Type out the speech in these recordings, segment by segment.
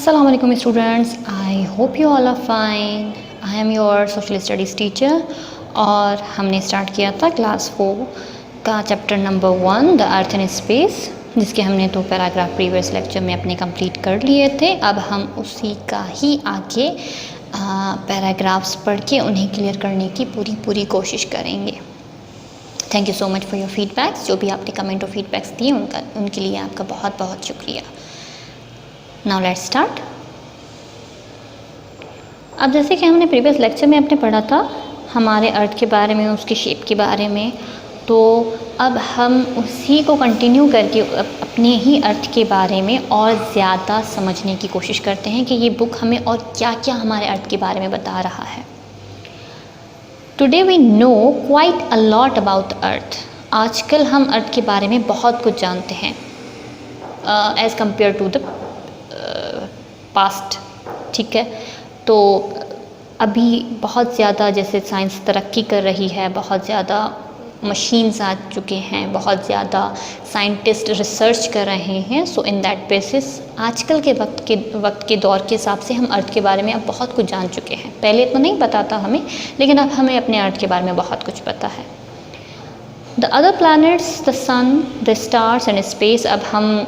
Assalamu alaikum students, I hope you all are fine. I am your social studies teacher और हमने start किया था class 4 का chapter number 1 the earth and space, जिसके हमने 2 paragraph previous lecture में अपने कंप्लीट कर लिए थे। अब हम उसी का ही आगे पैराग्राफ्स पढ़ के उन्हें क्लियर करने की पूरी कोशिश करेंगे। Thank you so much for your feedbacks. जो भी आपने कमेंट और फीडबैक्स दिए उनके लिए आपका बहुत बहुत शुक्रिया। Now let's start. अब जैसे कि हमने प्रीवियस लेक्चर में अपने पढ़ा था हमारे अर्थ के बारे में, उसके शेप के बारे में, तो अब हम उसी को कंटिन्यू करके अपने ही अर्थ के बारे में और ज़्यादा समझने की कोशिश करते हैं कि ये बुक हमें और क्या क्या हमारे अर्थ के बारे में बता रहा है। Today we know quite a lot about earth. आजकल हम अर्थ के बारे में बहुत कुछ जानते हैं as compare to the past. ठीक है, तो अभी बहुत ज़्यादा जैसे साइंस तरक्की कर रही है, बहुत ज़्यादा मशीन्स आ चुके हैं, बहुत ज़्यादा साइंटिस्ट रिसर्च कर रहे हैं। सो इन दैट बेसिस आजकल के वक्त के दौर के हिसाब से हम अर्थ के बारे में अब बहुत कुछ जान चुके हैं। पहले इतना नहीं पता था हमें, लेकिन अब हमें अपने अर्थ के बारे में बहुत कुछ पता है। The other planets, the sun, the stars and space. अब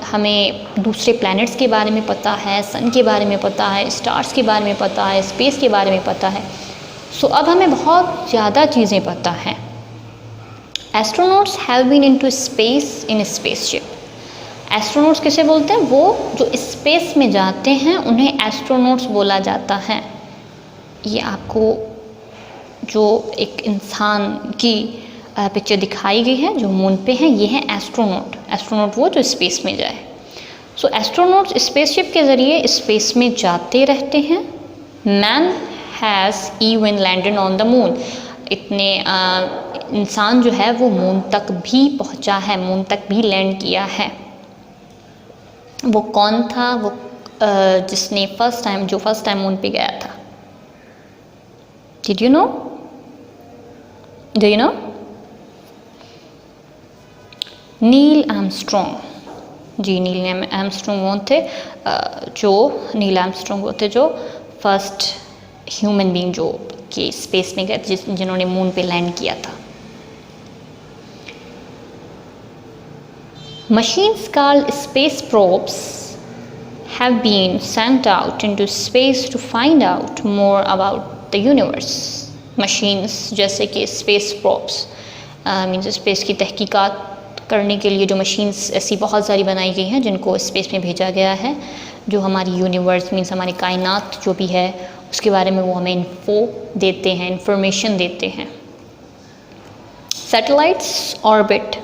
हमें दूसरे प्लैनेट्स के बारे में पता है, सन के बारे में पता है, स्टार्स के बारे में पता है, स्पेस के बारे में पता है। सो अब हमें बहुत ज़्यादा चीज़ें पता हैं। Astronauts have been into space in spaceship. Astronauts किसे बोलते हैं? वो जो स्पेस में जाते हैं उन्हें एस्ट्रोनॉट्स बोला जाता है। ये आपको जो एक इंसान की पिक्चर दिखाई गई है जो मून पे है, ये है एस्ट्रोनॉट। एस्ट्रोनॉट वो जो स्पेस में जाए। सो एस्ट्रोनॉट्स स्पेसशिप के ज़रिए स्पेस में जाते रहते हैं। Man has even landed on the moon. इतने इंसान जो है वो मून तक भी पहुंचा है, मून तक भी लैंड किया है। वो कौन था? वो जिसने फर्स्ट टाइम मून पे गया था। Did you know? Do you know? Neil Armstrong. जी, नील आर्मस्ट्रॉन्ग वो थे जो फर्स्ट ह्यूमन बीइंग जो कि स्पेस में गए, जिन्होंने मून पे लैंड किया था। Machines called space probes have been sent out into space to find out more about the universe. Machines जैसे कि स्पेस प्रोब्स मीन्स स्पेस की तहकीकात करने के लिए जो मशीन्स ऐसी बहुत सारी बनाई गई हैं जिनको स्पेस में भेजा गया है, जो हमारी यूनिवर्स मीन्स हमारी कायनात जो भी है उसके बारे में वो हमें इंफॉर्मेशन देते हैं। सैटेलाइट्स ऑर्बिट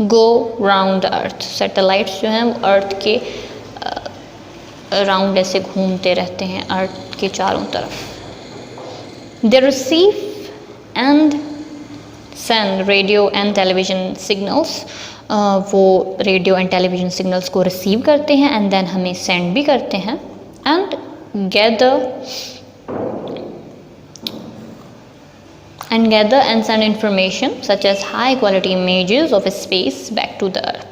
गो राउंड अर्थ। सैटेलाइट्स जो हैं वो अर्थ के राउंड ऐसे घूमते रहते हैं अर्थ के चारों तरफ। They receive and send radio and television signals. वो रेडियो एंड टेलीविज़न सिग्नल्स को रिसीव करते हैं एंड देन हमें सेंड भी करते हैं। And gather and send information such as high quality images of space back to the earth।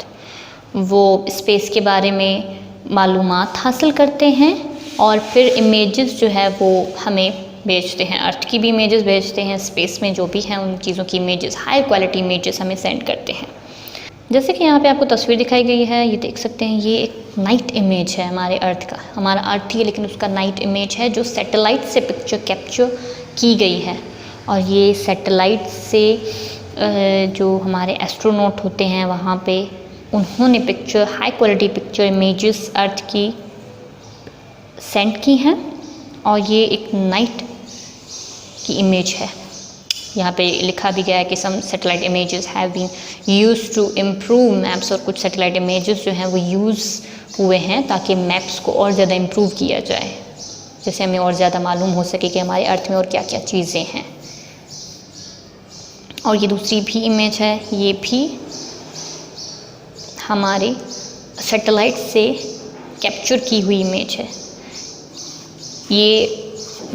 वो space के बारे में मालूमात हासिल करते हैं और फिर इमेजेस जो है वो हमें भेजते हैं। अर्थ की भी इमेजेस भेजते हैं, स्पेस में जो भी हैं उन चीज़ों की इमेजेस, हाई क्वालिटी इमेजेस हमें सेंड करते हैं। जैसे कि यहाँ पे आपको तस्वीर दिखाई गई है, ये देख सकते हैं, ये एक नाइट इमेज है हमारे अर्थ का। हमारा अर्थ ही है लेकिन उसका नाइट इमेज है जो सैटेलाइट से पिक्चर कैप्चर की गई है। और ये सैटेलाइट से जो हमारे एस्ट्रोनॉट होते हैं वहाँ पे, उन्होंने picture, high quality picture images earth की सेंड की हैं। और ये एक नाइट की इमेज है। यहाँ पे लिखा भी गया है कि some satellite images have been used to improve maps. और कुछ सैटेलाइट इमेजेस जो हैं वो यूज़ हुए हैं ताकि मैप्स को और ज़्यादा इम्प्रूव किया जाए, जैसे हमें और ज़्यादा मालूम हो सके कि हमारे अर्थ में और क्या क्या चीज़ें हैं। और ये दूसरी भी इमेज है, ये भी हमारे सैटेलाइट से कैप्चर की हुई इमेज है। ये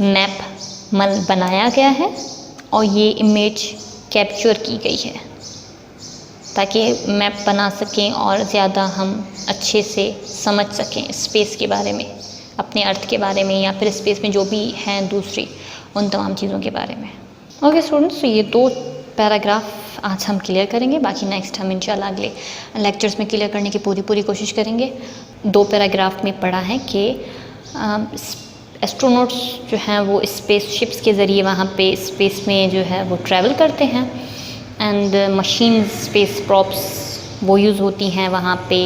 मैप बनाया गया है और ये इमेज कैप्चर की गई है ताकि मैप बना सकें और ज़्यादा हम अच्छे से समझ सकें स्पेस के बारे में। अपने अर्थ के बारे में या फिर स्पेस में जो भी हैं दूसरी, उन तमाम चीज़ों के बारे में। ओके स्टूडेंट्स, तो ये 2 पैराग्राफ आज हम क्लियर करेंगे, बाकी नेक्स्ट हम इंशाल्लाह अगले लेक्चर्स में क्लियर करने की पूरी कोशिश करेंगे। 2 पैराग्राफ में पढ़ा है कि एस्ट्रोनॉट्स जो हैं वो स्पेसशिप्स के ज़रिए वहाँ पे स्पेस में जो है वो ट्रैवल करते हैं, एंड मशीन स्पेस प्रॉप्स वो यूज़ होती हैं वहाँ पे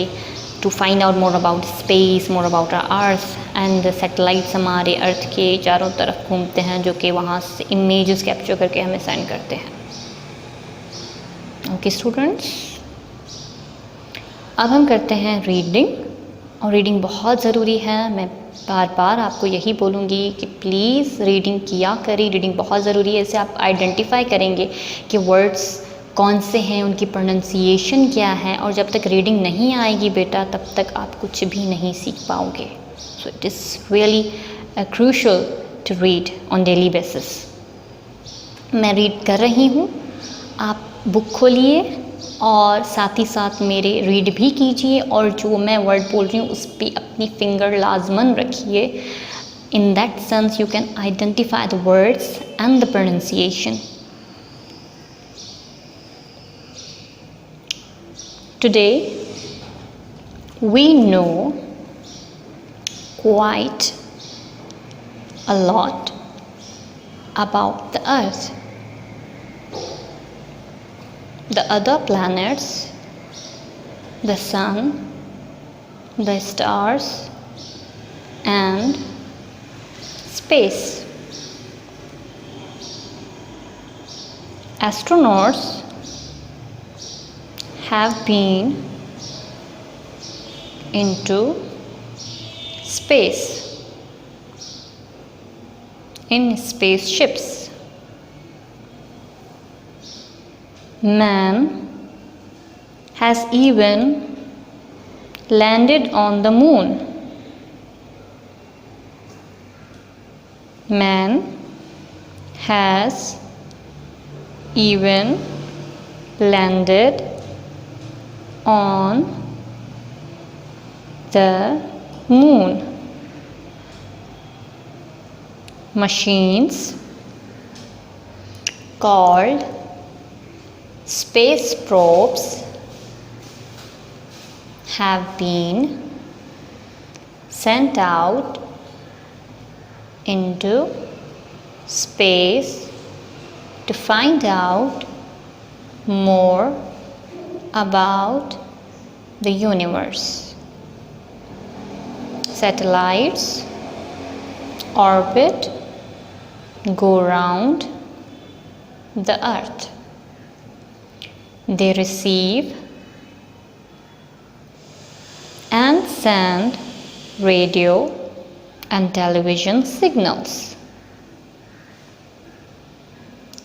to find out more about space, more about our earth, and satellites हमारे अर्थ के चारों तरफ घूमते हैं जो कि वहाँ से इमेजेस कैप्चर करके हमें सेंड करते हैं। ओके स्टूडेंट्स, अब हम करते हैं रीडिंग, और रीडिंग बहुत ज़रूरी है। मैं बार बार आपको यही बोलूँगी कि प्लीज़ रीडिंग किया करें, रीडिंग बहुत ज़रूरी है। इससे आप आइडेंटिफाई करेंगे कि वर्ड्स कौन से हैं, उनकी प्रोनंसिएशन क्या है, और जब तक रीडिंग नहीं आएगी बेटा तब तक आप कुछ भी नहीं सीख पाओगे। So it is really crucial to read on daily basis. मैं रीड कर रही हूँ, आप बुक खोलिए और साथ ही साथ मेरे रीड भी कीजिए, और जो मैं वर्ड बोल रही हूँ उस पर अपनी फिंगर लाजमन रखिए। In that sense you can identify the words and the pronunciation. Today we know quite a lot about the Earth, the other planets, the Sun, the stars, and space. Astronauts have been into space in spaceships. Man has even landed on the moon. Man has even landed on the moon. Machines called space probes have been sent out into space to find out more about the universe. Satellites orbit, go round the earth. They receive and send radio and television signals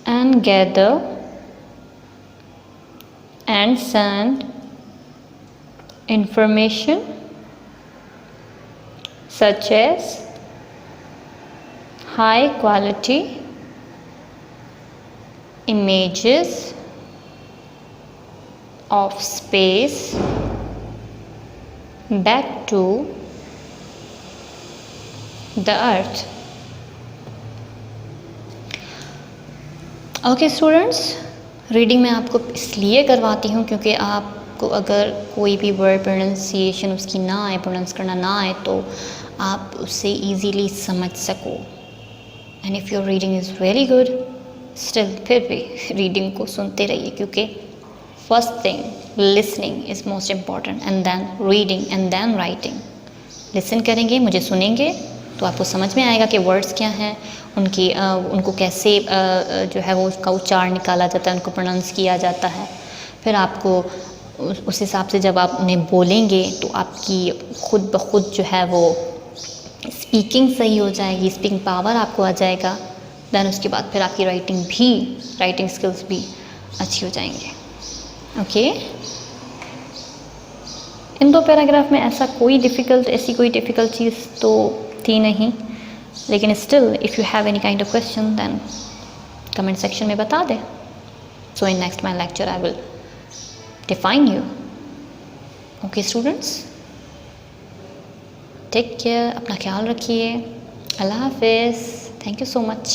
and gather and send information such as high quality images of space back to the earth. Okay students, reading मैं आपको इसलिए करवाती हूँ क्योंकि आपको अगर कोई भी वर्ड प्रोनंसिएशन उसकी ना आए, प्रोनाउंस करना ना आए, तो आप उसे इजीली समझ सको। And if your reading is very good, still फिर भी रीडिंग को सुनते रहिए, क्योंकि first thing listening is most important, and then reading and then writing. Listen करेंगे, मुझे सुनेंगे, तो आपको समझ में आएगा कि वर्ड्स क्या हैं, उनको कैसे जो है वो उसका उच्चारण निकाला जाता है, उनको प्रोनाउंस किया जाता है। फिर आपको उस हिसाब से जब आप उन्हें बोलेंगे तो आपकी खुद ब खुद जो है वो स्पीकिंग सही हो जाएगी, स्पीकिंग पावर आपको आ जाएगा। देन उसके बाद फिर आपकी राइटिंग स्किल्स भी अच्छी हो जाएंगे। ओके, इन 2 पैराग्राफ में ऐसी कोई डिफ़िकल्ट चीज़ तो थी नहीं, लेकिन still if you have any kind of question then comment section में बता दें। So in next my lecture I will define you. Okay students, take care, अपना ख्याल रखिए। अल्लाह हाफ़िज़। Thank you so much.